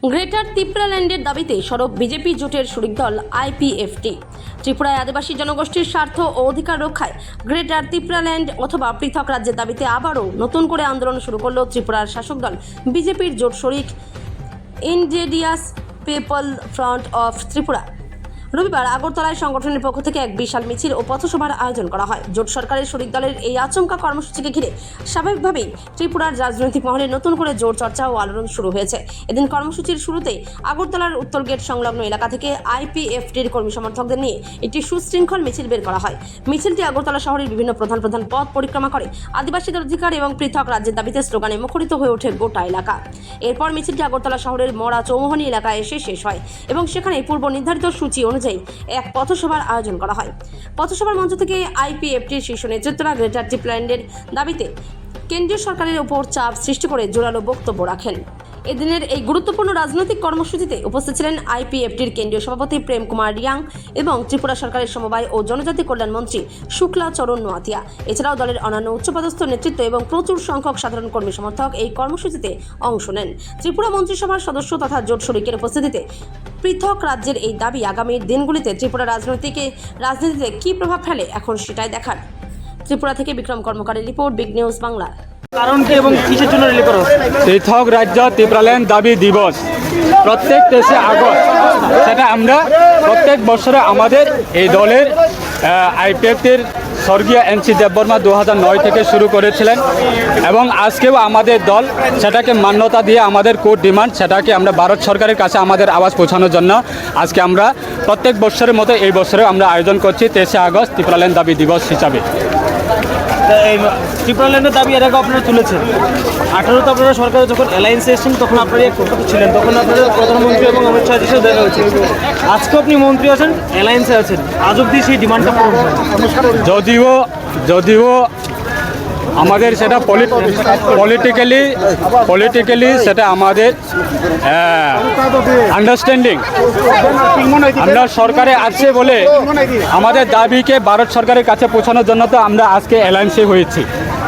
Greater ত্রিপুরাল্যান্ডের দাবিতে সরব BJP জোটের শরিক দল আইপিএফটি। ত্রিপুরায় আদিবাসী জনগোষ্ঠীর স্বার্থ ও অধিকার রক্ষায় গ্রেটার ত্রিপুরাল্যান্ড অথবা পৃথক রাজ্যের দাবিতে আবারও নতুন করে আন্দোলন শুরু করল ত্রিপুরার শাসক দল বিজেপির জোট শরিক indigenous people front of Tripura. রবিবার আগরতলায় সংগঠনের পক্ষ থেকে এক বিশাল মিছিল ও পথসভার আয়োজন করা হয়। জোট সরকারের শরিক দলের এই আচমকা কর্মসূচিকে ঘিরে স্বাভাবিকভাবেই ত্রিপুরার রাজনৈতিক মহলে নতুন করে জোর চর্চা ও আলোড়ন শুরু হয়েছে। এদিন কর্মসূচির শুরুতে আগরতলার উত্তর গেট সংলগ্ন এলাকা থেকে আইপিএফটির কর্মী সমর্থকদের নিয়ে একটি সুশৃঙ্খল মিছিল বের করা হয়। মিছিলটি আগরতলা শহরের বিভিন্ন প্রধান পথ পরিক্রমা করে আদিবাসীদের অধিকার এবং পৃথক রাজ্যের দাবিতে স্লোগানে মুখরিত হয়ে ওঠে গোটা এলাকা। এরপর মিছিলটি আগরতলা শহরের মরা চৌমোহনী এলাকায় এসে শেষ হয় এবং সেখানে পূর্ব নির্ধারিত সূচি অনুযায়ী এক পথসভার আয়োজন করা হয়। পথসভার মঞ্চ থেকে আইপিএফটির শীর্ষ নেতৃত্বরা গ্রেটার ত্রিপুরাল্যান্ডের দাবিতে কেন্দ্রীয় সরকারের উপর চাপ সৃষ্টি করে জোরালো বক্তব্য রাখেন। এদিনের এই গুরুত্বপূর্ণ রাজনৈতিক কর্মসূচিতে উপস্থিত ছিলেন আইপিএফটির কেন্দ্রীয় সভাপতি প্রেম কুমার রিয়াং এবং ত্রিপুরা সরকারের সমবায় ও জনজাতি কল্যাণ মন্ত্রী শুক্লা চরণ নোয়াতিয়া। এছাড়াও দলের অন্যান্য উচ্চপদস্থ নেতৃত্ব এবং প্রচুর সংখ্যক সাধারণ কর্মী সমর্থক এই কর্মসূচিতে অংশ নেন। ত্রিপুরা মন্ত্রিসভার সদস্য তথা জোট শরিকের উপস্থিতিতে পৃথক রাজ্যের এই দাবি আগামী দিনগুলিতে ত্রিপুরা রাজনীতিতে কী প্রভাব ফেলে এখন সেটাই দেখার। ত্রিপুরা থেকে বিক্রম কর্মকারের রিপোর্ট, বিগ নিউজ বাংলা। কারণ কি এবং কিসের জন্য রিলি করো? পৃথক রাজ্য ত্রিপুরাল্যান্ড দাবি দিবস প্রত্যেক 23 আগস্ট, সেটা আমরা প্রত্যেক বছরে আমাদের এই দলের আইপিএফটির স্বর্গীয় এনসি দেববর্মা 2009 থেকে শুরু করেছিলেন এবং আজকেও আমাদের দল সেটাকে মান্যতা দিয়ে আমাদের কোর্ট ডিমান্ড সেটাকে আমরা ভারত সরকারের কাছে আমাদের আওয়াজ পৌঁছানোর জন্য আজকে আমরা প্রত্যেক বছরের মতো এই বছরেও আমরা আয়োজন করছি 23 আগস্ট ত্রিপুরাল্যান্ড দাবি দিবস হিসাবে। এই ত্রিপুরাল্যান্ডের দাবি এর আগে আপনারা তুলেছেন। 18তে আপনারা সরকারে যখন অ্যালায়েন্সে এসেছেন তখন আপনারা এক কক্ষে ছিলেন, তখন আপনাদের প্রধানমন্ত্রী এবং অমিত শাহের সাথে দেখা হয়েছে। আজকে আপনি মন্ত্রী আছেন, অ্যালায়েন্সে আছেন, আজ অব্দি সেই ডিমান্ডটা পূরণ হয়। যদিও আমাদের সেটা পলিটিক্যালি সেটা আমাদের আন্ডারস্ট্যান্ডিং, আমরা সরকারে আছে বলে আমাদের দাবিকে ভারত সরকারের কাছে পৌঁছানোর জন্য তো আমরা আজকে অ্যালায়েন্সে হয়েছি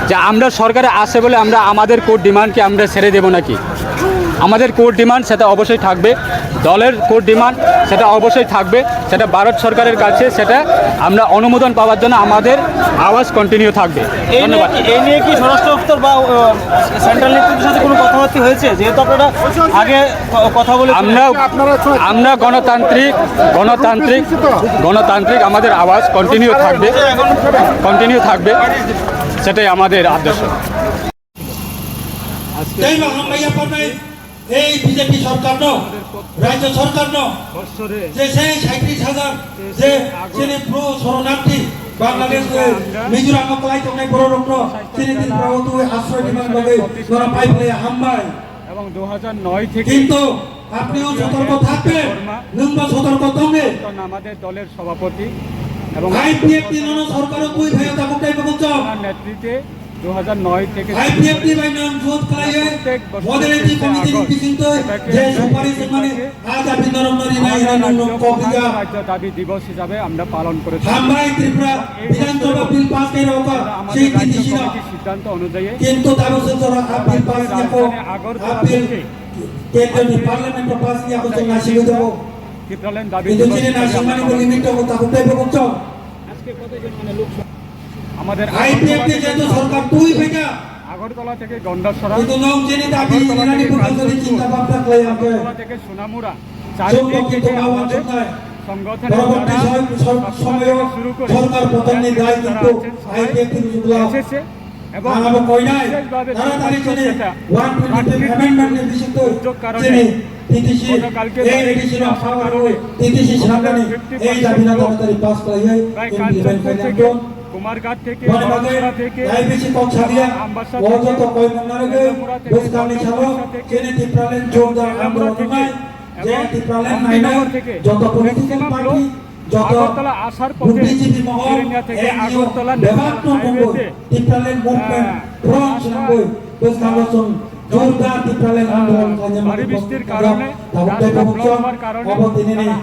যে আমরা সরকারে আসে বলে আমরা আমাদের কোর্ট ডিমান্ডকে আমরা ছেড়ে দেব নাকি। আমাদের কোর্ট ডিমান্ড সেটা অবশ্যই থাকবে, দলের কোর্ট ডিমান্ড সেটা অবশ্যই থাকবে, সেটা ভারত সরকারের কাছে সেটা আমরা অনুমোদন পাওয়ার জন্য আমাদের আওয়াজ কন্টিনিউ থাকবে। ধন্যবাদ। এই নিয়ে কি স্বরাষ্ট্র দপ্তর বা সেন্ট্রাল নেতৃত্বের সাথে কোনো কথাবার্তা হয়েছে? যেহেতু আপনারা আগে কথা বলে আমরা গণতান্ত্রিক আমাদের আওয়াজ কন্টিনিউ থাকবে, সেটাই আমাদের আদর্শ। এই বিজেপি সরকার রাজ্য সরকার যে সেই 37,000 যে যিনি প্রো শরণার্থী বাংলাদেশ মিজোরাম কলাই তংনাই বড় রক্ত তিনি দিন প্রভূত আশ্রয় নিমান ভাবে ধরা পাইলে হামবাই এবং 2009 থেকে কিন্তু আপনিও সতর্ক থাকবেন, নংবা সতর্ক তঙ্গে আমাদের দলের সভাপতি এবং আইপিএফটি সরকারও কই ভাই তাকটাই বলছ নেতৃত্বে 2009 থেকে আইপিএফটি বাইনাম জোত করায়ে মডেলিটি কমিটি পিছিন্ত যে সুপারিশ মানে আজ আপনি নরমরি নাই নরম কবিতা রাজ্য দাবি দিবস হিসাবে আমরা পালন করেছি। হামবাই ত্রিপুরা বিধানসভা বিল পাস করে হোকা সেই দিশিনা সিদ্ধান্ত অনুযায়ী কিন্তু দাবসন্তরা বিল পাস ইয়াকো আপিল কেন্দ্রীয় পার্লামেন্ট পাস ইয়াকো নাসিল দেব ত্রিপুরাল্যান্ড দাবি কিন্তু যিনি নাসিমানি লিমিট তো তাকটাই বলছ আজকে কতজন মানে লোক আমাদের আইপিএফটি যেহেতু সরকার তুই ভেজা আগরতলা থেকে গন্ডাছড়া কিন্তু নাম জেনে দাবি ইরানি প্রকাশনী চিন্তা ভাবনা করে আমাকে আগরতলা থেকে সোনামুড়া চারিদিক থেকে আমাদের সংগঠনের সময় সরকার প্রধান দায় কিন্তু আইপিএফটি এসেছে এবং আমরা কই নাই তাড়াতাড়ি চলে 125 অ্যামেন্ডমেন্টের বিষয়তে জেনে তিতিশি এই এডিশন অফ পাওয়ার তিতিশি সামনে এই দাবি না তাড়াতাড়ি পাস করাই হয় ইমপ্লিমেন্ট কুমারঘাট থেকে আইবিসি পক্ষাদিয়া ওজত কই মনারগে বসকানি ছালো কেনে ত্রিপুরাল্যান্ড জোরদার আন্দোলন নাই যে ত্রিপুরাল্যান্ড নাই না যত পলিটিক্যাল পার্টি যত আগরতলা আসার পথে বুদ্ধিজীবী মহল থেকে আগরতলা ত্রিপুরাল্যান্ড মুভমেন্ট ফ্রন্ট নবই বসকানসন জোরদার ত্রিপুরাল্যান্ড আন্দোলন ভারী বৃষ্টির কারণে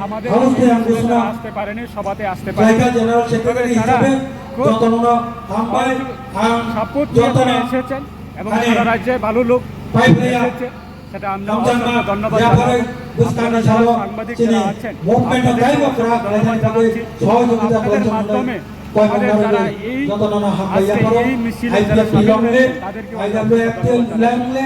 আমাদের আসতে পারেনি, সভাতে আসতে পারেনি। জেনারেল সেক্রেটারি হিসেবে যতন সাপোর্ট নিয়ে এসেছেন এবং সারা রাজ্যে ভালো লোক এসেছে। সেটা আমরা রমজান মাস ধন্যবাদ ব্যাপারে জানাবো। বুঝকানি আপনারা ছাড়ো যারা সাংবাদিক তিনি যারা আছেন, মুভমেন্ট তাদেরকে গায়করা রাজধানী থেকে সহযোগিতা আপনাদের করেছেন মাধ্যমে কয় আমাদের মন্ডলে যারা এই যত নানা হাত আজকে করো এই মিছিলে আইপিএফ যারা সামিল লংলে হয়েছে, তাদেরকে আইপিএফ ল্যাংলে